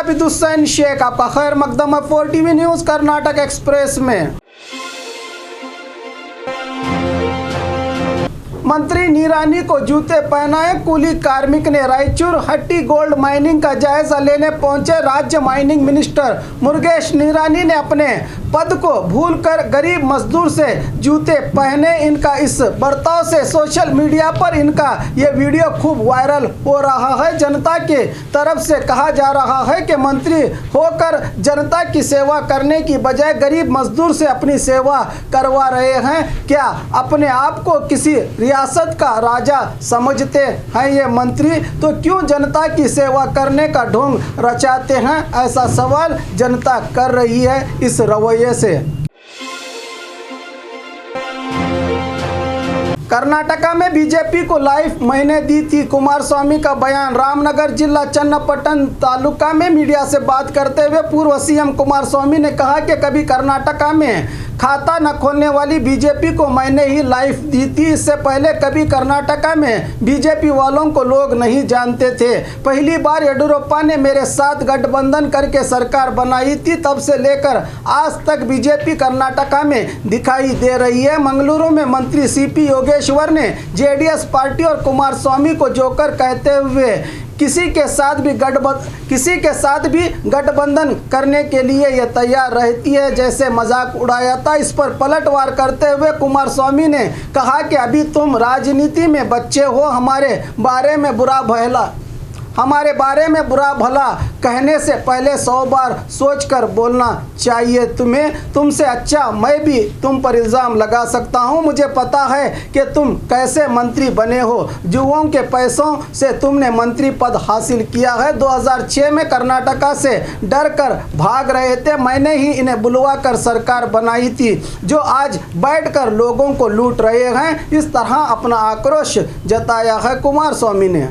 आबिद हुसैन शेख, आपका खैर मकदम है 4 टीवी न्यूज़ कर्नाटक एक्सप्रेस में। मंत्री निरानी को जूते पहनाए कूली कार्मिक ने। रायचूर हट्टी गोल्ड माइनिंग का जायजा लेने पहुंचे राज्य माइनिंग मिनिस्टर मुरुगेश निरानी ने अपने पद को भूलकर गरीब मजदूर से जूते पहने। इनका इस बर्ताव से सोशल मीडिया पर इनका ये वीडियो खूब वायरल हो रहा है। जनता के तरफ से कहा जा रहा है कि मंत्री होकर जनता की सेवा करने की बजाय गरीब मजदूर से अपनी सेवा करवा रहे हैं। क्या अपने आप को किसी रियासत का राजा समझते हैं ये मंत्री? तो क्यों जनता की सेवा करने का ढोंग रचाते हैं? ऐसा सवाल जनता कर रही है इस रवैये से। कर्नाटका में बीजेपी को लाइफ महीने दी थी कुमारस्वामी का बयान। रामनगर जिला चन्नपट्टन तालुका में मीडिया से बात करते हुए पूर्व सीएम कुमारस्वामी ने कहा कि कभी कर्नाटका में खाता न खोलने वाली बीजेपी को मैंने ही लाइफ दी थी। इससे पहले कभी कर्नाटका में बीजेपी वालों को लोग नहीं जानते थे। पहली बार येडियुरप्पा ने मेरे साथ गठबंधन करके सरकार बनाई थी, तब से लेकर आज तक बीजेपी कर्नाटका में दिखाई दे रही है। मंगलुरु में मंत्री सीपी योगेश्वर ने जेडीएस पार्टी और कुमारस्वामी को जोकर कहते हुए किसी के साथ भी गठबंधन करने के लिए यह तैयार रहती है जैसे मजाक उड़ाया था। इस पर पलटवार करते हुए कुमारस्वामी ने कहा कि अभी तुम राजनीति में बच्चे हो, हमारे बारे में बुरा भला कहने से पहले 100 बार सोचकर बोलना चाहिए तुम्हें। तुमसे अच्छा मैं भी तुम पर इल्ज़ाम लगा सकता हूं। मुझे पता है कि तुम कैसे मंत्री बने हो। युवाओं के पैसों से तुमने मंत्री पद हासिल किया है। 2006 में कर्नाटका से डर कर भाग रहे थे, मैंने ही इन्हें बुलवा कर सरकार बनाई थी जो आज बैठकर लोगों को लूट रहे हैं। इस तरह अपना आक्रोश जताया है कुमारस्वामी ने।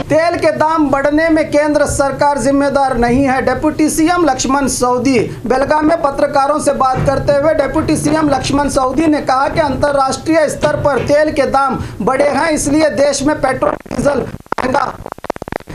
तेल के दाम बढ़ने में केंद्र सरकार जिम्मेदार नहीं है। Deputy CM Laxman Savadi. बेलगाम में पत्रकारों से बात करते हुए डिप्टी सीएम लक्ष्मण सवदी ने कहा कि अंतर्राष्ट्रीय स्तर पर तेल के दाम बढ़े हैं, इसलिए देश में पेट्रोल डीजल महंगा,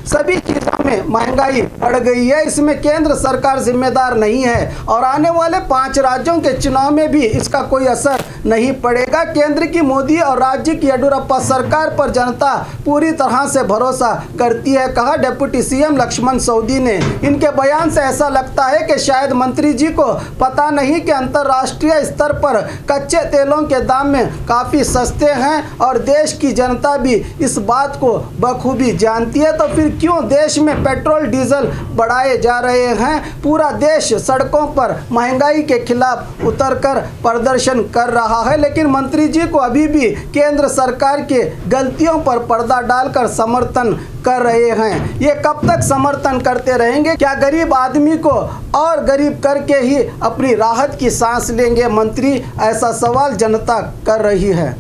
सभी चीज़ों में महंगाई बढ़ गई है। इसमें केंद्र सरकार जिम्मेदार नहीं है और आने वाले 5 राज्यों के चुनाव में भी इसका कोई असर नहीं पड़ेगा। केंद्र की मोदी और राज्य की येडियुरप्पा सरकार पर जनता पूरी तरह से भरोसा करती है, कहा डिप्टी सीएम लक्ष्मण सवदी ने। इनके बयान से ऐसा लगता है कि शायद मंत्री जी को पता नहीं कि अंतर्राष्ट्रीय स्तर पर कच्चे तेलों के दाम में काफ़ी सस्ते हैं और देश की जनता भी इस बात को बखूबी जानती है। तो फिर क्यों देश में पेट्रोल डीजल बढ़ाए जा रहे हैं? पूरा देश सड़कों पर महंगाई के खिलाफ उतरकर प्रदर्शन कर रहा है, लेकिन मंत्री जी को अभी भी केंद्र सरकार के गलतियों पर पर्दा डालकर समर्थन कर रहे हैं। ये कब तक समर्थन करते रहेंगे? क्या गरीब आदमी को और गरीब करके ही अपनी राहत की सांस लेंगे मंत्री? ऐसा सवाल जनता कर रही है।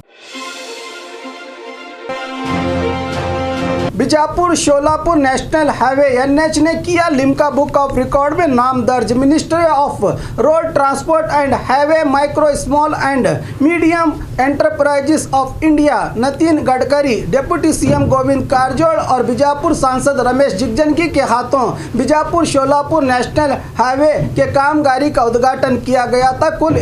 Bijapur Solapur national highway NH ने किया लिम्का बुक ऑफ रिकॉर्ड में नाम दर्ज। Ministry of road transport and highway micro small and medium enterprises of India Nitin Gadkari, deputy CM Govind Karjol और बीजापुर सांसद रमेश जिगजनगी के हाथों बीजापुर शोलापुर नेशनल हाईवे के कामगारी का उद्घाटन किया गया था। कुल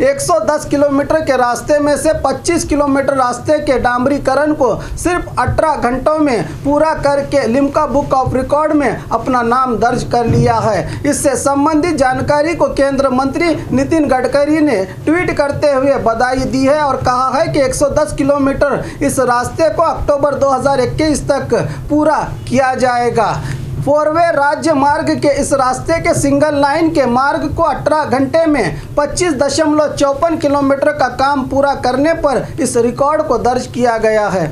110 किलोमीटर के रास्ते में से 25 किलोमीटर रास्ते के डामरीकरण को सिर्फ 18 घंटों में पूरा करके लिम्का बुक ऑफ रिकॉर्ड में अपना नाम दर्ज कर लिया है। इससे संबंधित जानकारी को केंद्र मंत्री नितिन गडकरी ने ट्वीट करते हुए बधाई दी है और कहा है कि 110 किलोमीटर इस रास्ते को अक्टूबर 2021 तक पूरा किया जाएगा। 4वे राज्य मार्ग के इस रास्ते के सिंगल लाइन के मार्ग को 18 घंटे में 25.54 किलोमीटर का काम पूरा करने पर इस रिकॉर्ड को दर्ज किया गया है।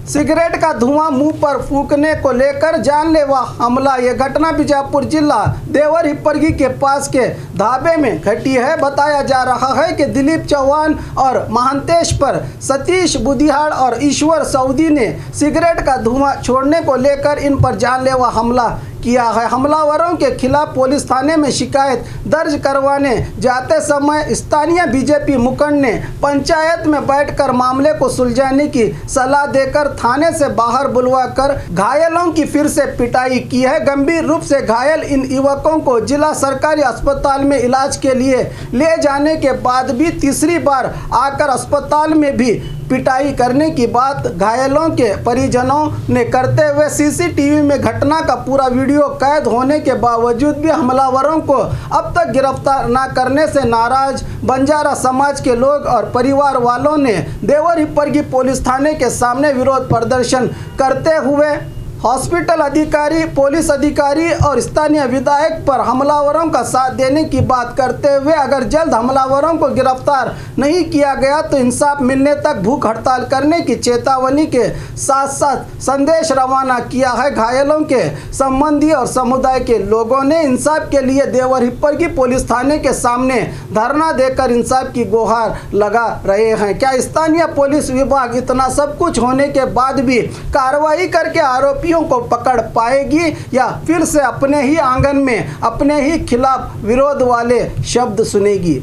सिगरेट का धुआं मुंह पर फूंकने को लेकर जानलेवा हमला। यह घटना बीजापुर जिला देवर हिप्परगी के पास के ढाबे में घटी है। बताया जा रहा है कि दिलीप चौहान और महांतेश पर सतीश बुधियाड़ और ईश्वर सऊदी ने सिगरेट का धुआं छोड़ने को लेकर इन पर जानलेवा हमला किया है। हमलावरों के खिलाफ पुलिस थाने में शिकायत दर्ज करवाने जाते समय स्थानीय बीजेपी मुखंड ने पंचायत में बैठकर मामले को सुलझाने की सलाह देकर थाने से बाहर बुलवाकर घायलों की फिर से पिटाई की है। गंभीर रूप से घायल इन युवकों को जिला सरकारी अस्पताल में इलाज के लिए ले जाने के बाद भी तीसरी बार आकर अस्पताल में भी पिटाई करने की बात घायलों के परिजनों ने करते हुए सीसीटीवी में घटना का पूरा वीडियो कैद होने के बावजूद भी हमलावरों को अब तक गिरफ्तार न करने से नाराज बंजारा समाज के लोग और परिवार वालों ने देवर हिप्परगी पुलिस थाने के सामने विरोध प्रदर्शन करते हुए हॉस्पिटल अधिकारी, पुलिस अधिकारी और स्थानीय विधायक पर हमलावरों का साथ देने की बात करते हुए अगर जल्द हमलावरों को गिरफ्तार नहीं किया गया तो इंसाफ मिलने तक भूख हड़ताल करने की चेतावनी के साथ साथ संदेश रवाना किया है। घायलों के संबंधी और समुदाय के लोगों ने इंसाफ के लिए देवर हिप्परगी पुलिस थाने के सामने धरना देकर इंसाफ की गुहार लगा रहे हैं। क्या स्थानीय पुलिस विभाग इतना सब कुछ होने के बाद भी कार्रवाई करके आरोपियों को पकड़ पाएगी या फिर से अपने ही आंगन में अपने ही खिलाफ विरोध वाले शब्द सुनेगी?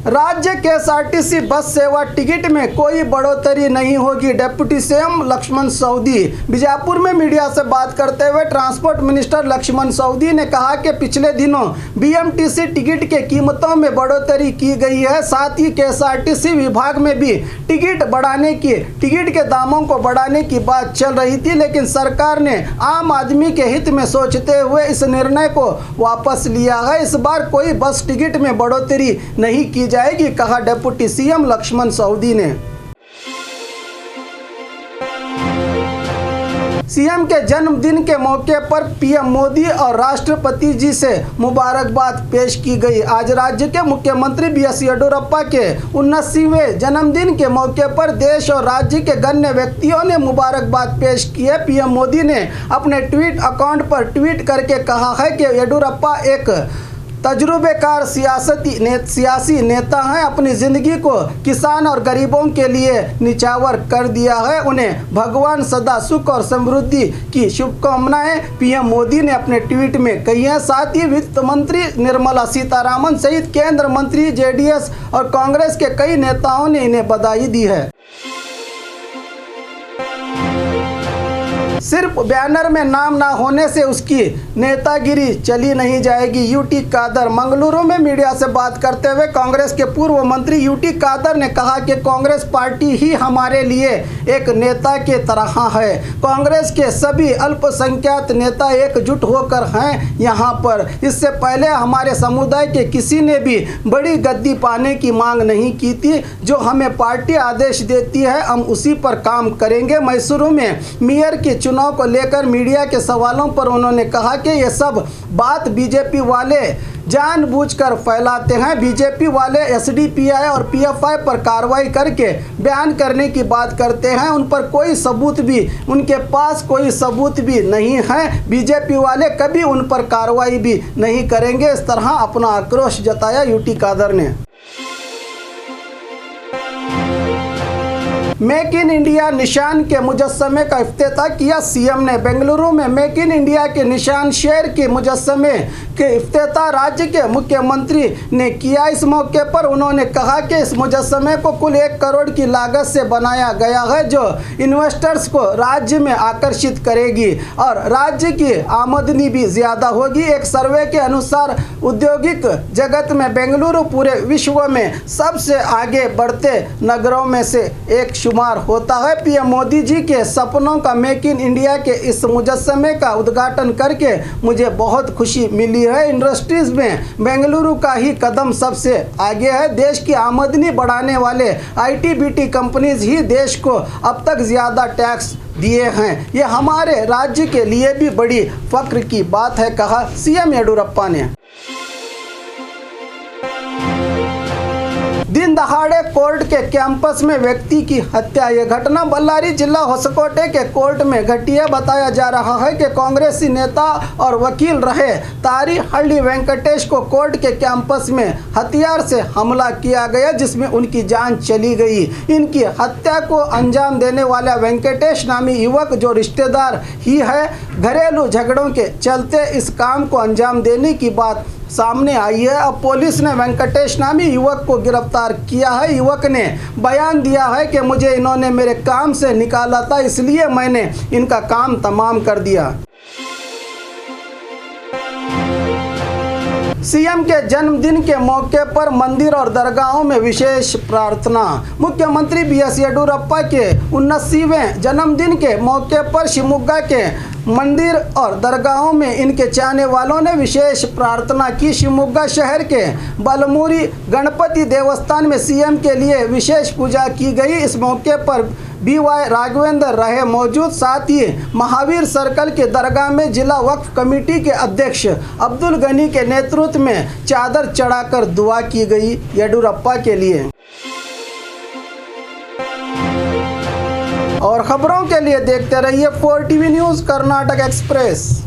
राज्य के एसआरटीसी बस सेवा टिकट में कोई बढ़ोतरी नहीं होगी, डिप्टी सीएम लक्ष्मण सवदी। बीजापुर में मीडिया से बात करते हुए ट्रांसपोर्ट मिनिस्टर लक्ष्मण सवदी ने कहा कि पिछले दिनों बीएमटीसी टिकट के कीमतों में बढ़ोतरी की गई है। साथ ही एसआरटीसी विभाग में भी टिकट के दामों को बढ़ाने की बात चल रही थी, लेकिन सरकार ने आम आदमी के हित में सोचते हुए इस निर्णय को वापस लिया है। इस बार कोई बस टिकट में बढ़ोतरी नहीं की जाएगी, कहा डिप्टी सीएम लक्ष्मण सवदी ने। सीएम के जन्मदिन के मौके पर पीएम मोदी और राष्ट्रपति जी से मुबारकबाद पेश की गई। आज राज्य के मुख्यमंत्री बीएस येडियुरप्पा के 79वें जन्मदिन के मौके पर देश और राज्य के गण्य व्यक्तियों ने मुबारकबाद पेश की है। पीएम मोदी ने अपने ट्वीट अकाउंट पर ट्वीट करके कहा है कि येडियुरप्पा एक तजुर्बेकार सियासी नेता हैं। अपनी ज़िंदगी को किसान और गरीबों के लिए निछावर कर दिया है। उन्हें भगवान सदा सुख और समृद्धि की शुभकामनाएं पीएम मोदी ने अपने ट्वीट में कही हैं। साथ ही वित्त मंत्री निर्मला सीतारामन सहित केंद्र मंत्री, जेडीएस और कांग्रेस के कई नेताओं ने इन्हें बधाई दी है। सिर्फ बैनर में नाम ना होने से उसकी नेतागिरी चली नहीं जाएगी, यूटी कादर। मंगलुरु में मीडिया से बात करते हुए कांग्रेस के पूर्व मंत्री यूटी कादर ने कहा कि कांग्रेस पार्टी ही हमारे लिए एक नेता के तरह है। कांग्रेस के सभी अल्पसंख्यक नेता एकजुट होकर हैं यहाँ पर। इससे पहले हमारे समुदाय के किसी ने भी बड़ी गद्दी पाने की मांग नहीं की थी। जो हमें पार्टी आदेश देती है हम उसी पर काम करेंगे। मैसूरू में मेयर के चुनाव को लेकर मीडिया के सवालों पर उन्होंने कहा कि ये सब बात बीजेपी वाले जानबूझकर फैलाते हैं। बीजेपी वाले एसडीपीआई और पीएफआई पर कार्रवाई करके बयान करने की बात करते हैं। उन पर कोई सबूत भी, उनके पास कोई सबूत भी नहीं है। बीजेपी वाले कभी उन पर कार्रवाई भी नहीं करेंगे। इस तरह अपना आक्रोश जताया यूटी कादर ने। मेक इन इंडिया निशान के मुजस्समे का इफ्तिताह किया सीएम ने। बेंगलुरु में मेक इन इंडिया के निशान शेर के मुजस्समे के इफ्तिताह राज्य के मुख्यमंत्री ने किया। इस मौके पर उन्होंने कहा कि इस मुजस्समे को कुल 1 करोड़ की लागत से बनाया गया है, जो इन्वेस्टर्स को राज्य में आकर्षित करेगी और राज्य की आमदनी भी ज़्यादा होगी। एक सर्वे के अनुसार औद्योगिक जगत में बेंगलुरु पूरे विश्व में सबसे आगे बढ़ते नगरों में से एक शुमार होता है। पीएम मोदी जी के सपनों का मेक इन इंडिया के इस मुजस्समे का उद्घाटन करके मुझे बहुत खुशी मिली है। इंडस्ट्रीज में बेंगलुरु का ही कदम सबसे आगे है। देश की आमदनी बढ़ाने वाले आईटी-बीटी कंपनीज ही देश को अब तक ज़्यादा टैक्स दिए हैं। ये हमारे राज्य के लिए भी बड़ी फख्र की बात है, कहा सीएम येडियुरप्पा ने। दिन दहाड़े कोर्ट के कैंपस में व्यक्ति की हत्या। यह घटना बल्लारी जिला होसकोटे के कोर्ट में घटी है। बताया जा रहा है कि कांग्रेसी नेता और वकील रहे तारीहल्ली वेंकटेश को कोर्ट के कैंपस में हथियार से हमला किया गया, जिसमें उनकी जान चली गई। इनकी हत्या को अंजाम देने वाला वेंकटेश नामी युवक, जो रिश्तेदार ही है, घरेलू झगड़ों के चलते इस काम को अंजाम देने की बात सामने आई है। अब पुलिस ने वेंकटेश नामी युवक को गिरफ्तार किया है। युवक ने बयान दिया है कि मुझे इन्होंने मेरे काम से निकाला था, इसलिए मैंने इनका काम तमाम कर दिया। सीएम के जन्मदिन के मौके पर मंदिर और दरगाहों में विशेष प्रार्थना। मुख्यमंत्री बीएस येडियुरप्पा के 79वें जन्मदिन के मौके पर शिवमोगा के मंदिर और दरगाहों में इनके चाहने वालों ने विशेष प्रार्थना की। शिवमोगा शहर के बलमुरी गणपति देवस्थान में सीएम के लिए विशेष पूजा की गई। इस मौके पर BY राघवेंद्र रहे मौजूद। साथ ही महावीर सर्कल के दरगाह में जिला वक्फ कमेटी के अध्यक्ष अब्दुल गनी के नेतृत्व में चादर चढ़ाकर दुआ की गई येडियुरप्पा के लिए। और खबरों के लिए देखते रहिए 4TV न्यूज़ कर्नाटक एक्सप्रेस।